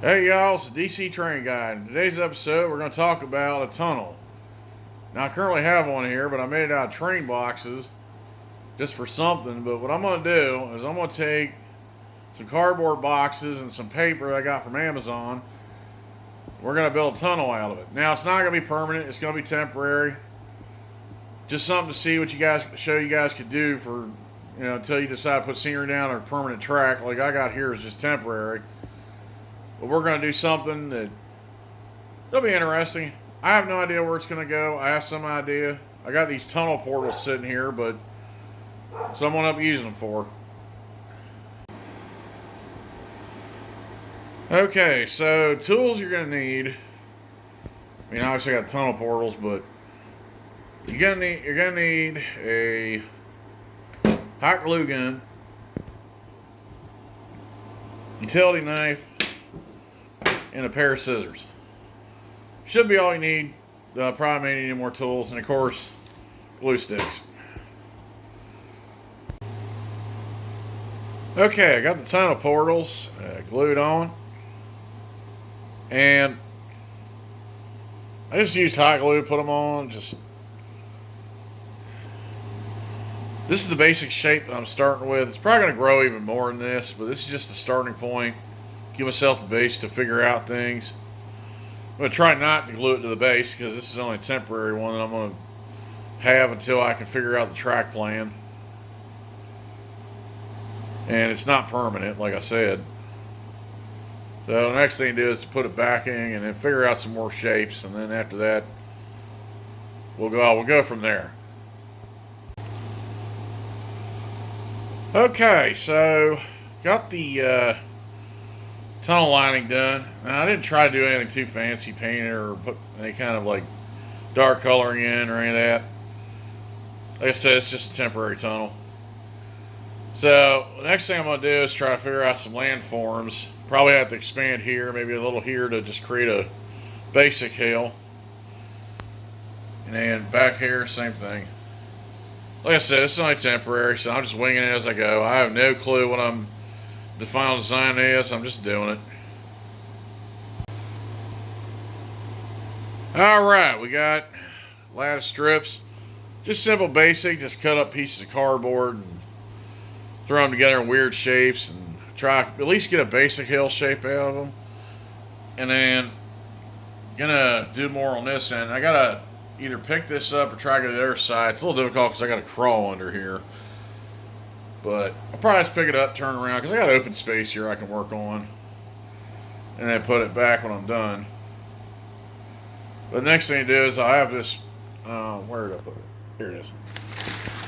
Hey y'all, it's the DC Train Guy. In today's episode, we're going to talk about a tunnel. Now, I currently have one here, but I made it out of train boxes just for something. But what I'm going to do is I'm going to take some cardboard boxes and some paper I got from Amazon. We're going to build a tunnel out of it. Now, it's not going to be permanent. It's going to be temporary. Just something to see what show you guys could do for, until you decide to put scenery down or a permanent track. Like I got here is just temporary. But we're going to do something that will be interesting. I have no idea where it's going to go. I have some idea. I got these tunnel portals sitting here, but someone up using them for. Okay, so tools you're going to need. I mean, obviously I got tunnel portals, but you're gonna need a hot glue gun, utility knife, and a pair of scissors. Should be all you need. Probably may need any more tools, and of course, glue sticks. Okay, I got the tunnel portals glued on, and I just used hot glue to put them on. This is the basic shape that I'm starting with. It's probably going to grow even more than this, but this is just the starting point. Give myself a base to figure out things. I'm going to try not to glue it to the base because this is only a temporary one that I'm going to have until I can figure out the track plan. And it's not permanent, like I said. So the next thing to do is to put it backing and then figure out some more shapes, and then after that, we'll go from there. Okay, so got the tunnel lining done. Now, I didn't try to do anything too fancy, paint it or put any kind of like dark coloring in or any of that. Like I said, it's just a temporary tunnel. So the next thing I'm going to do is try to figure out some landforms. Probably have to expand here, maybe a little here to just create a basic hill. And then back here, same thing. Like I said, it's only temporary, so I'm just winging it as I go. I have no clue what the final design is. I'm just doing it. Alright, we got lattice strips. Just simple basic, just cut up pieces of cardboard and throw them together in weird shapes and try at least get a basic hill shape out of them. And then gonna do more on this end. I gotta either pick this up or try to get to the other side. It's a little difficult because I gotta crawl under here. But I'll probably just pick it up, turn around, because I got open space here I can work on. And then put it back when I'm done. But the next thing to do is I have this, where did I put it? Here it is.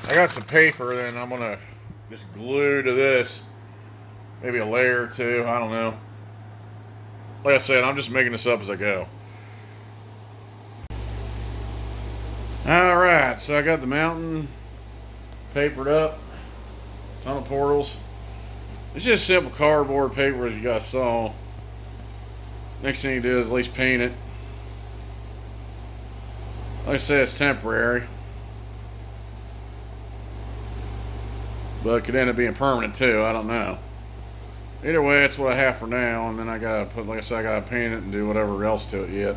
I got some paper, then I'm going to just glue to this. Maybe a layer or two, I don't know. Like I said, I'm just making this up as I go. Alright, so I got the mountain papered up. Tunnel portals. It's just simple cardboard paper as you guys saw. Next thing you do is at least paint it. Like I said, it's temporary. But it could end up being permanent too, I don't know. Either way, it's what I have for now, and then I gotta put, like I said, I gotta paint it and do whatever else to it yet.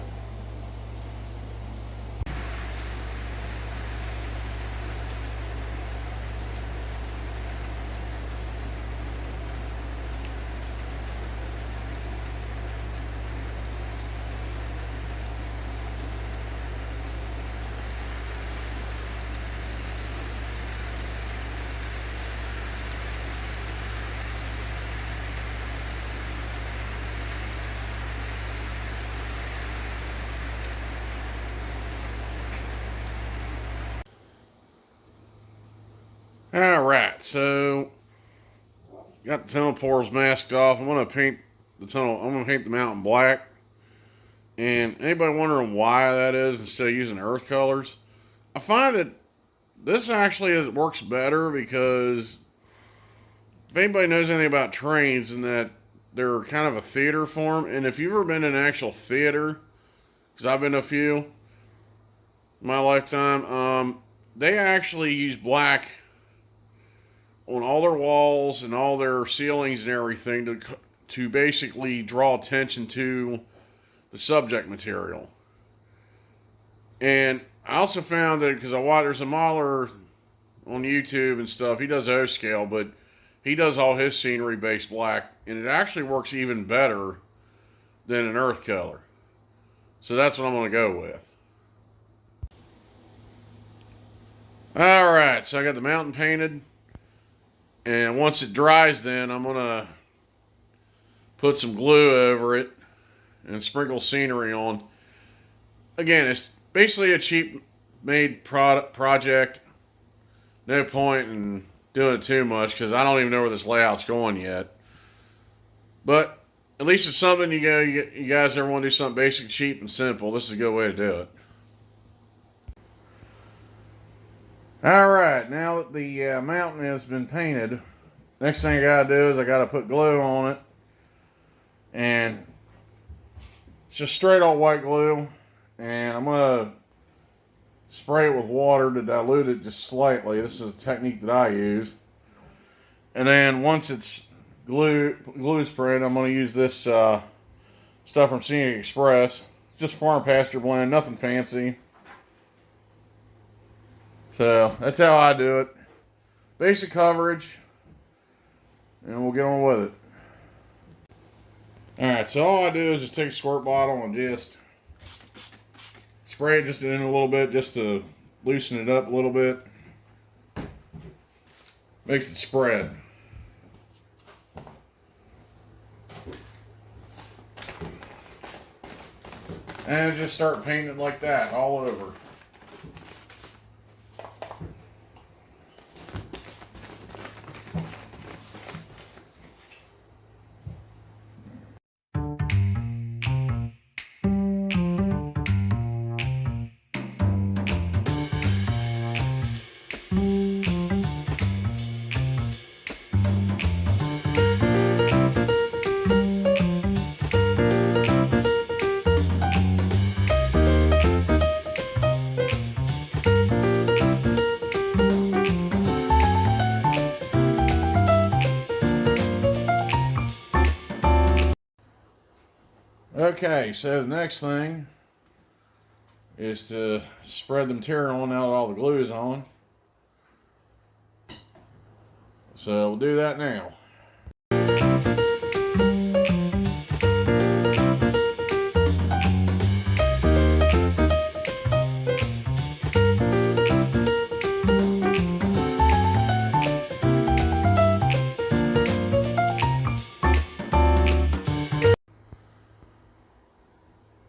Alright, so got the tunnel portals masked off. I'm gonna paint the mountain black. And anybody wondering why that is instead of using earth colors? I find that this actually works better because if anybody knows anything about trains, and that they're kind of a theater form, and if you've ever been in an actual theater, because I've been to a few in my lifetime, they actually use black on all their walls and all their ceilings and everything to basically draw attention to the subject material. And I also found that because there's a modeler on YouTube and stuff, he does O scale, but he does all his scenery based black, and it actually works even better than an earth color. So that's what I'm going to go with. Alright, so I got the mountain painted. And once it dries, then I'm going to put some glue over it and sprinkle scenery on. Again, it's basically a cheap made project. No point in doing it too much because I don't even know where this layout's going yet. But at least it's something you guys ever want to do something basic, cheap, and simple. This is a good way to do it. Alright, now that the mountain has been painted, next thing I gotta do is I gotta put glue on it. And it's just straight old white glue. And I'm gonna spray it with water to dilute it just slightly. This is a technique that I use. And then once it's glue sprayed, I'm gonna use this stuff from Scenic Express. It's just farm pasture blend, nothing fancy. So that's how I do it. Basic coverage, and we'll get on with it. Alright, so all I do is just take a squirt bottle and just spray it just in a little bit just to loosen it up a little bit. Makes it spread. And just start painting it like that all over. Okay, so the next thing is to spread the material on now that all the glue is on. So we'll do that now.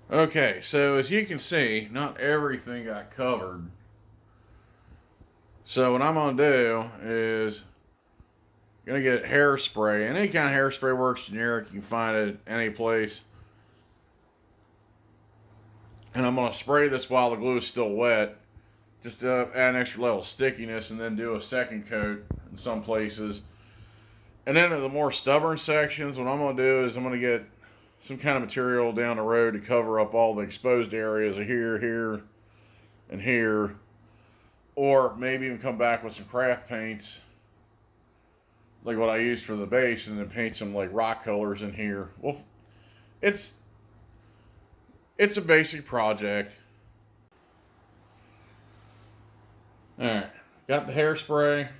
Okay, so as you can see, not everything got covered. So what I'm going to do is going to get hairspray. And any kind of hairspray works generic. You can find it any place. And I'm going to spray this while the glue is still wet. Just to add an extra level of stickiness and then do a second coat in some places. And then in the more stubborn sections, what I'm going to do is I'm going to get some kind of material down the road to cover up all the exposed areas of here, here, and here. Or maybe even come back with some craft paints, like what I used for the base, and then paint some like rock colors in here. Well, it's a basic project. Alright, got the hairspray.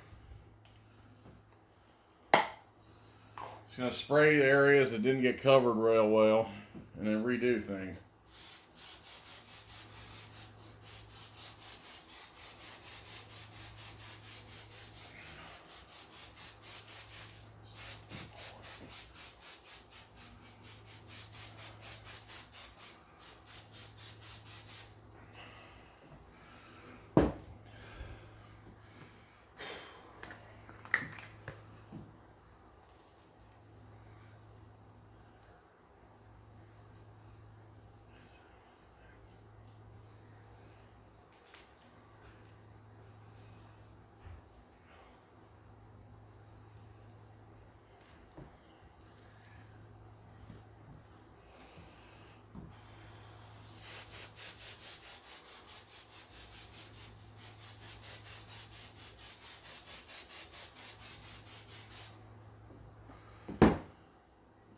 Just going to spray the areas that didn't get covered real well, and then redo things.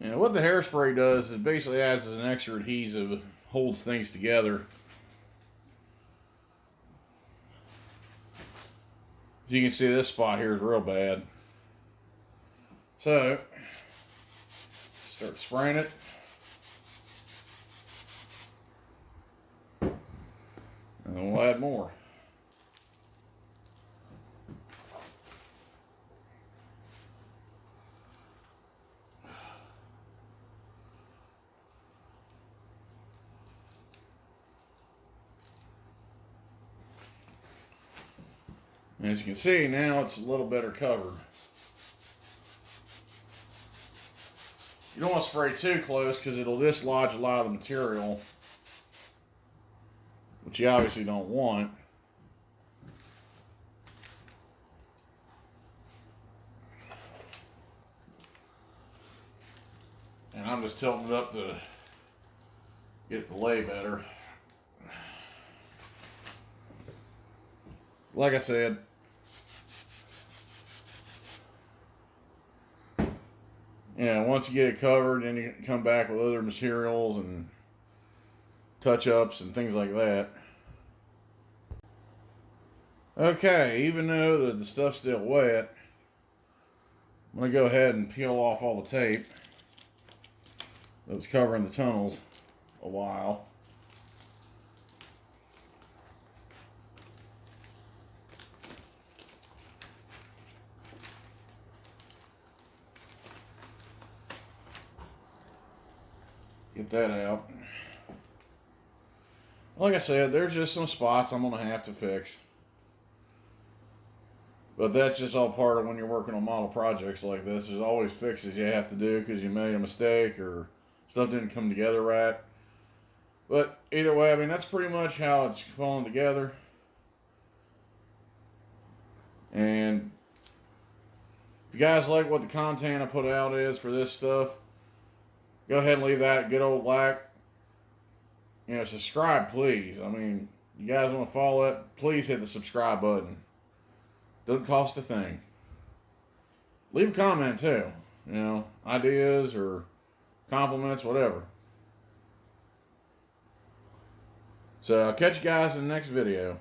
And what the hairspray does is basically adds an extra adhesive, holds things together. As you can see, this spot here is real bad. So, start spraying it. And then we'll add more. As you can see, now it's a little better covered. You don't want to spray too close because it'll dislodge a lot of the material, which you obviously don't want. And I'm just tilting it up to get it to lay better. Like I said, once you get it covered, then you can come back with other materials and touch-ups and things like that. Okay, even though the stuff's still wet, I'm going to go ahead and peel off all the tape that was covering the tunnels a while. Get that out. Like I said, there's just some spots I'm going to have to fix. But that's just all part of when you're working on model projects like this. There's always fixes you have to do because you made a mistake or stuff didn't come together right. But either way, I mean, that's pretty much how it's falling together. And if you guys like what the content I put out is for this stuff, go ahead and leave that good old like. Subscribe, please. I mean, you guys want to follow it, please hit the subscribe button. Doesn't cost a thing. Leave a comment too. Ideas or compliments, whatever. So I'll catch you guys in the next video.